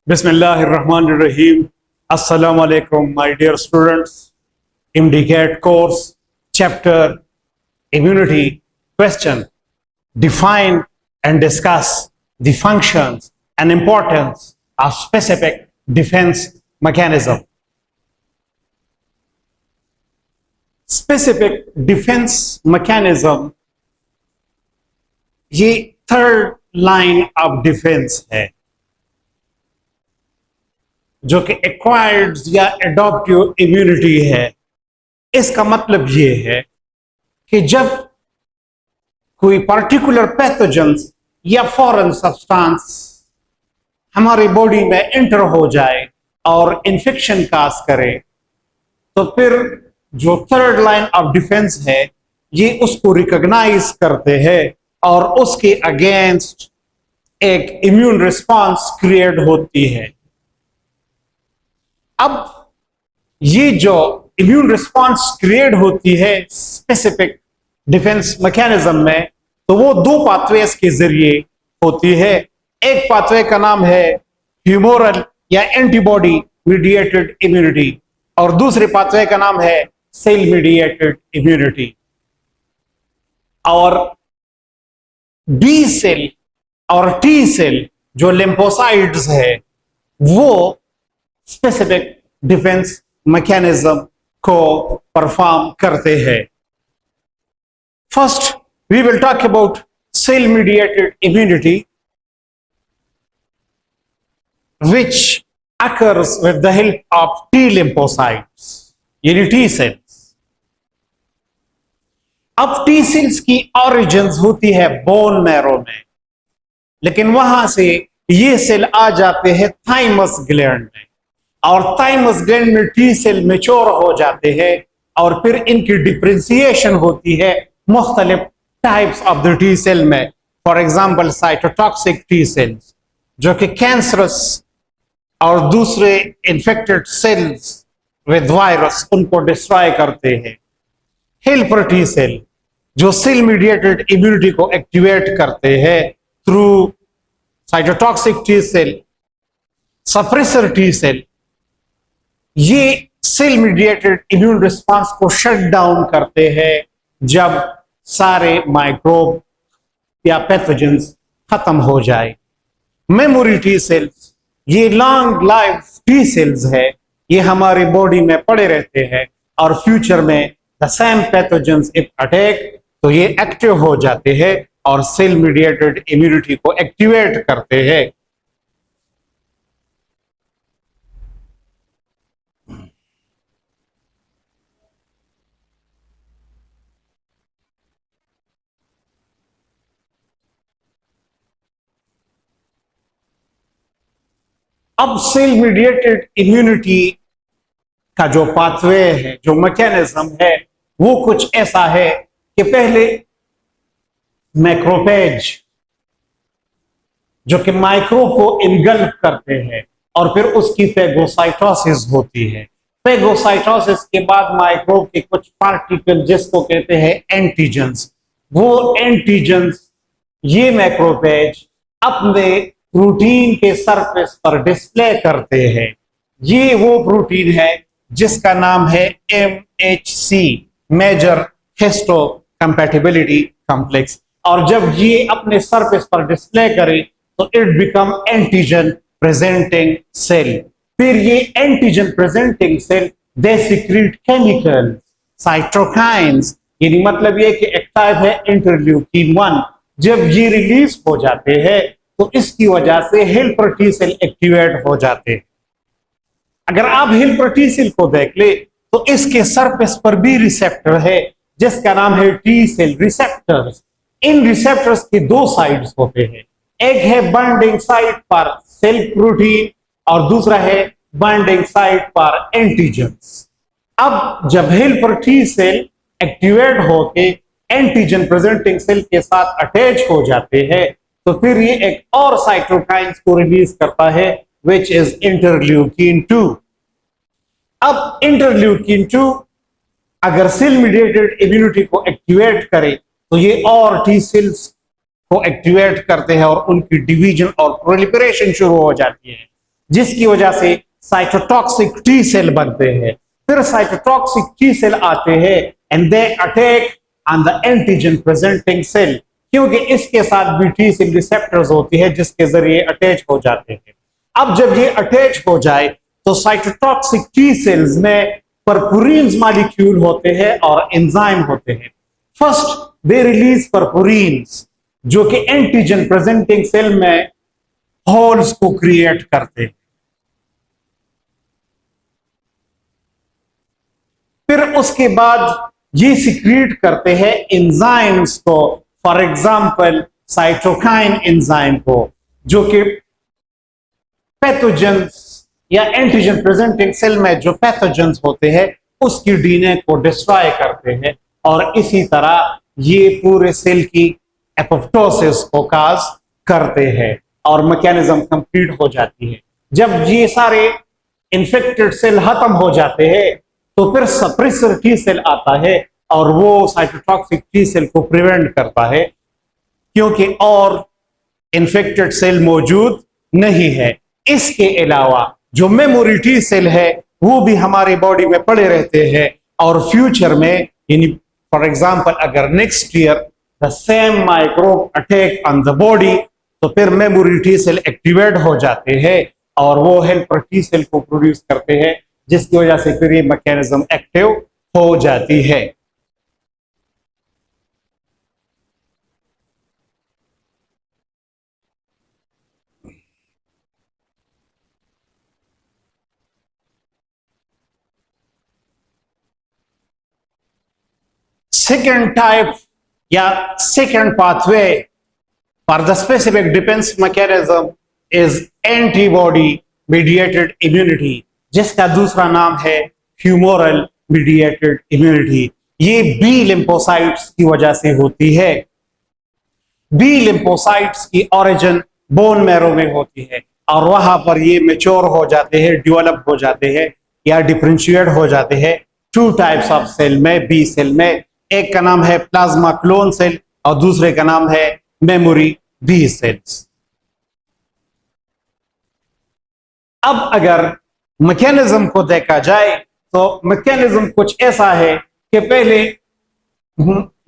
Bismillahirrahmanirrahim. Assalamu alaikum, my dear students. MDCAT course, chapter Immunity. Question: define and discuss the functions and importance of specific defense mechanism. Specific defense mechanism ये third line of defence है जो कि acquired या adaptive immunity है। इसका मतलब ये है कि जब कोई पर्टिकुलर पैथोजेंस या फॉरेन सब्सटेंस हमारी बॉडी में एंटर हो जाए और इन्फेक्शन काज करे, तो फिर जो थर्ड लाइन ऑफ डिफेंस है ये उसको रिकॉग्नाइज करते हैं और उसके अगेंस्ट एक इम्यून रिस्पांस क्रिएट होती है। अब ये जो इम्यून रिस्पांस क्रिएट होती है स्पेसिफिक डिफेंस मैकेनिज्म में, तो वो दो पाथवेज के जरिए होती है। एक पाथवे का नाम है ह्यूमोरल या एंटीबॉडी मीडिएटेड इम्यूनिटी और दूसरे पाथवे का नाम है सेल मीडिएटेड इम्यूनिटी। और बी सेल और टी सेल जो लिम्फोसाइट्स है वो स्पेसिफिक डिफेंस मैकेनिज्म को परफॉर्म करते हैं। First we will talk about cell mediated immunity which occurs with the help of T lymphocytes यानी टी सेल्स। अब टी सेल्स की ऑरिजिन्स होती है बोन मैरो में, लेकिन वहां से ये सेल आ जाते हैं थाइमस ग्लैंड में और थाइमस ग्लैंड में टी सेल मैच्योर हो जाते हैं और फिर इनकी डिफरेंशिएशन होती है मुख्तलिफ types of the T cell में। For example cytotoxic T cells जो कि कैंसरस और दूसरे इन्फेक्टेड सेल्स विद वायरस उनको डिस्ट्रॉय करते हैं। हेल्पर टी सेल जो सेल मीडिएटेड इम्यूनिटी को एक्टिवेट करते हैं through cytotoxic T cell. Suppressor T cell ये सेल मीडिएटेड इम्यून रिस्पांस को शट डाउन करते हैं जब सारे माइक्रोब या पैथोजेंस खत्म हो जाए। मेमोरी टी सेल्स ये लॉन्ग लाइफ टी सेल्स है, ये हमारी बॉडी में पड़े रहते हैं और फ्यूचर में the same pathogens if attack तो ये एक्टिव हो जाते हैं और सेल मीडिएटेड इम्यूनिटी को एक्टिवेट करते हैं। अब सेल मीडिएटेड इम्यूनिटी का जो पाथवे है, जो मैकेनिज्म है, वो कुछ ऐसा है कि पहले मैक्रोफेज जो कि माइक्रो को इनगल्फ करते हैं और फिर उसकी फेगोसाइटोसिस होती है। फेगोसाइटोसिस के बाद माइक्रोब के कुछ पार्टिकल जिसको कहते हैं एंटीजेंस, वो एंटीजेंस ये मैक्रोफेज अपने प्रोटीन के सरफेस पर डिस्प्ले करते हैं। ये वो प्रोटीन है जिसका नाम है MHC major histocompatibility complex और जब ये अपने सरफेस पर डिस्प्ले करे तो it become antigen presenting cell. फिर ये antigen presenting cell they secrete chemical cytokines, यानी मतलब ये कि एक टाइप है इंटरल्यूकिन 1। जब ये रिलीज हो जाते हैं तो इसकी वजह से हेल्पर टी सेल एक्टिवेट हो जाते हैं। अगर आप हेल्पर टी सेल को देख ले तो इसके सरफेस पर भी रिसेप्टर है जिसका नाम है टी सेल रिसेप्टर्स। इन रिसेप्टर्स के दो साइड्स होते हैं, एक है बाइंडिंग साइट पर सेल प्रोटीन और दूसरा है बाइंडिंग साइट पर एंटीजेंस। अब जब हेल्पर टी सेल एक्टिवेट होके एंटीजन प्रेजेंटिंग सेल के साथ अटैच हो जाते हैं तो फिर ये एक और साइटोकाइंस को रिलीज करता है विच इज इंटरल्यूकिन 2। अब इंटरल्यूकिन 2 अगर सेल मीडिएटेड इम्यूनिटी को एक्टिवेट करे तो ये और टी सेल्स को एक्टिवेट करते हैं और उनकी डिवीजन और प्रोलिफरेशन शुरू हो जाती है। जिसकी वजह से साइटोटॉक्सिक टी सेल बनते हैं। फिर साइटोटॉक्सिक टी सेल आते हैं and they attack on the antigen presenting cell, क्योंकि इसके साथ भी टी सेल रिसेप्टर्स होती है जिसके जरिए अटैच हो जाते हैं। अब जब ये अटैच हो जाए तो साइटोटॉक्सिक टी सेल्स में परपुरीन्स मॉलिक्यूल होते हैं और एंजाइम होते हैं। फर्स्ट दे रिलीज परपुरीन्स जो कि एंटीजन प्रेजेंटिंग सेल में होल्स को क्रिएट करते हैं। फिर उसके बाद ये सिक्रीट करते हैं एंजाइम्स को, फॉर एग्जांपल साइटोकाइन एंजाइम को, जो कि पैथोजेंस या एंटीजन प्रेजेंटिंग सेल में जो पैथोजेंस होते हैं उसकी डीएनए को डिस्ट्रॉय करते हैं, और इसी तरह ये पूरे सेल की एपोप्टोसिस को काज करते हैं और मैकेनिज्म कंप्लीट हो जाती है। जब ये सारे इन्फेक्टेड सेल खत्म हो जाते हैं तो फिर सप्रेसर टी सेल आता है और वो साइटोटॉक्सिक टी सेल को प्रिवेंट करता है, क्योंकि और इन्फेक्टेड सेल मौजूद नहीं है। इसके अलावा जो मेमोरी टी सेल है वो भी हमारी बॉडी में पड़े रहते हैं, और फ्यूचर में यानी फॉर एग्जांपल अगर next year the same microbe attack on the body तो फिर मेमोरी टी सेल एक्टिवेट हो जाते हैं और वो हेल्पर टी सेल को प्रोड्यूस करते हैं, जिसकी वजह से फिर ये मैकेनिज्म एक्टिव हो जाती है। Second type या second pathway for the specific defense mechanism is antibody mediated immunity, जिसका दूसरा नाम है ह्यूमोरल mediated immunity। ये बी लिम्फोसाइट्स की वजह से होती है। बी लिम्फोसाइट्स की ओरिजिन बोन मैरो में होती है और वहां पर ये मेच्योर हो जाते हैं, डेवलप हो जाते हैं या डिफरेंशिएट हो जाते हैं टू टाइप्स ऑफ सेल में, बी सेल में। एक का नाम है प्लाज्मा क्लोन सेल और दूसरे का नाम है मेमोरी बी सेल्स। अब अगर मैकेनिज्म को देखा जाए तो मैकेनिज्म कुछ ऐसा है कि पहले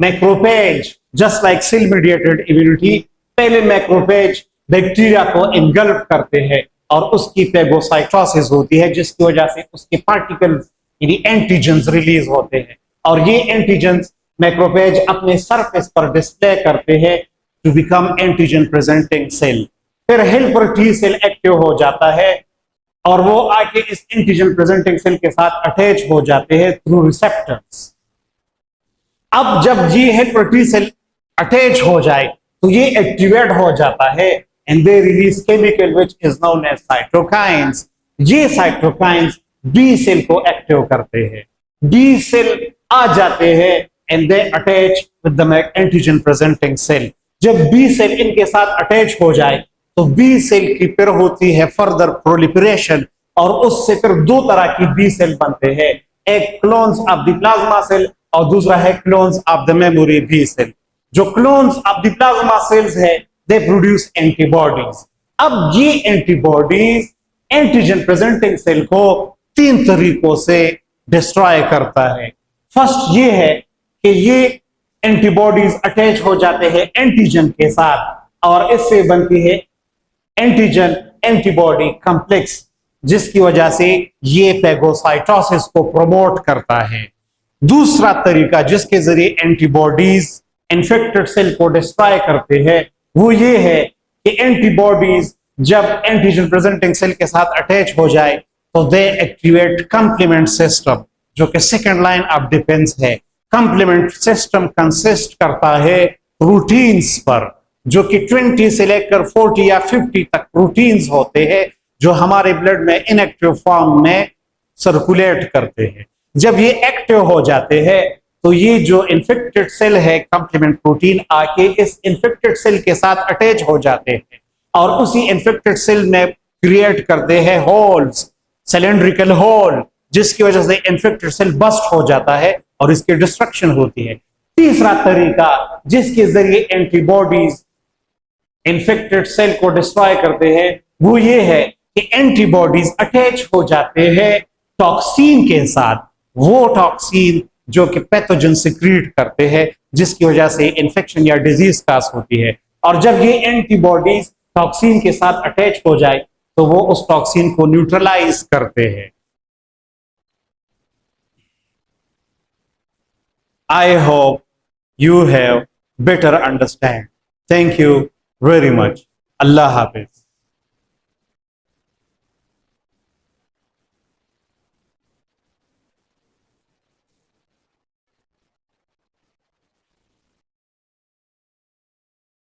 macrophage, just like cell mediated immunity, पहले मैक्रोफेज बैक्टीरिया को इनगल्फ करते हैं और उसकी फेगोसाइटोसिस होती है, जिसकी वजह से उसके पार्टिकल्स यानी एंटीजेंस रिलीज होते हैं, और ये एंटीजेंस मैक्रोफेज अपने सरफेस पर डिस्प्ले करते हैं to become antigen presenting cell. फिर हेल्पर टी सेल एक्टिव हो जाता है और वो आके इस एंटीजन प्रेजेंटिंग सेल के साथ अटैच हो जाते हैं थ्रू रिसेप्टर्स। अब जब ये हेल्पर टी सेल अटैच हो जाए तो ये एक्टिवेट हो जाता है and they release chemical which is known as cytokines. ये साइटोकाइंस बी सेल को एक्टिव करते हैं। बी सेल आ जाते हैं and they attach with the antigen presenting cell. जब बी सेल इनके साथ अटैच हो जाए तो बी सेल की फिर होती है फर्दर प्रोलिफरेशन, और उससे फिर दो तरह की बी सेल बनते हैं, एक clones of the plasma cell और दूसरा है clones of the memory B cell. जो clones of the plasma cells है दे प्रोड्यूस एंटीबॉडीज। अब ये एंटीबॉडीज एंटीजन प्रेजेंटिंग सेल को तीन तरीकों से डिस्ट्रॉय करता है। फर्स्ट ये है कि ये एंटीबॉडीज अटैच हो जाते हैं एंटीजन के साथ और इससे बनती है एंटीजन एंटीबॉडी कॉम्प्लेक्स, जिसकी वजह से ये फेगोसाइटोसिस को प्रमोट करता है। दूसरा तरीका जिसके जरिए एंटीबॉडीज इन्फेक्टेड सेल को डिस्ट्रॉय करते हैं वो ये है कि एंटीबॉडीज जब एंटीजन प्रेजेंटिंग सेल के साथ अटैच हो जाए तो दे एक्टिवेट कंप्लीमेंट सिस्टम, जो कि सेकेंड लाइन ऑफ डिफेंस है। कंप्लीमेंट सिस्टम कंसिस्ट करता है प्रोटीन्स पर, जो कि 20 से लेकर 40 या 50 तक प्रोटीन्स होते हैं जो हमारे ब्लड में इनएक्टिव फॉर्म में सर्कुलेट करते हैं। जब ये एक्टिव हो जाते हैं तो ये जो इन्फेक्टेड सेल है कंप्लीमेंट प्रोटीन आके इस इन्फेक्टेड सेल के साथ अटैच हो जाते हैं और उसी इन्फेक्टेड सेल में क्रिएट करते हैं होल्स, सिलेंड्रिकल होल, जिसकी वजह से इन्फेक्टेड सेल बस्ट हो जाता है और इसकी डिस्ट्रक्शन होती है। तीसरा तरीका जिसके जरिए एंटीबॉडीज इन्फेक्टेड सेल को डिस्ट्रॉय करते हैं वो ये है कि एंटीबॉडीज अटैच हो जाते हैं टॉक्सिन के साथ, वो टॉक्सिन जो कि पैथोजन सिक्रीट करते हैं, जिसकी वजह से इंफेक्शन या डिजीज काज होती है। और जब ये एंटीबॉडीज टॉक्सिन के साथ अटैच हो जाए तो वो उस टॉक्सिन को न्यूट्रलाइज करते हैं। I hope you have better understand. Thank you very much. Allah Hafiz.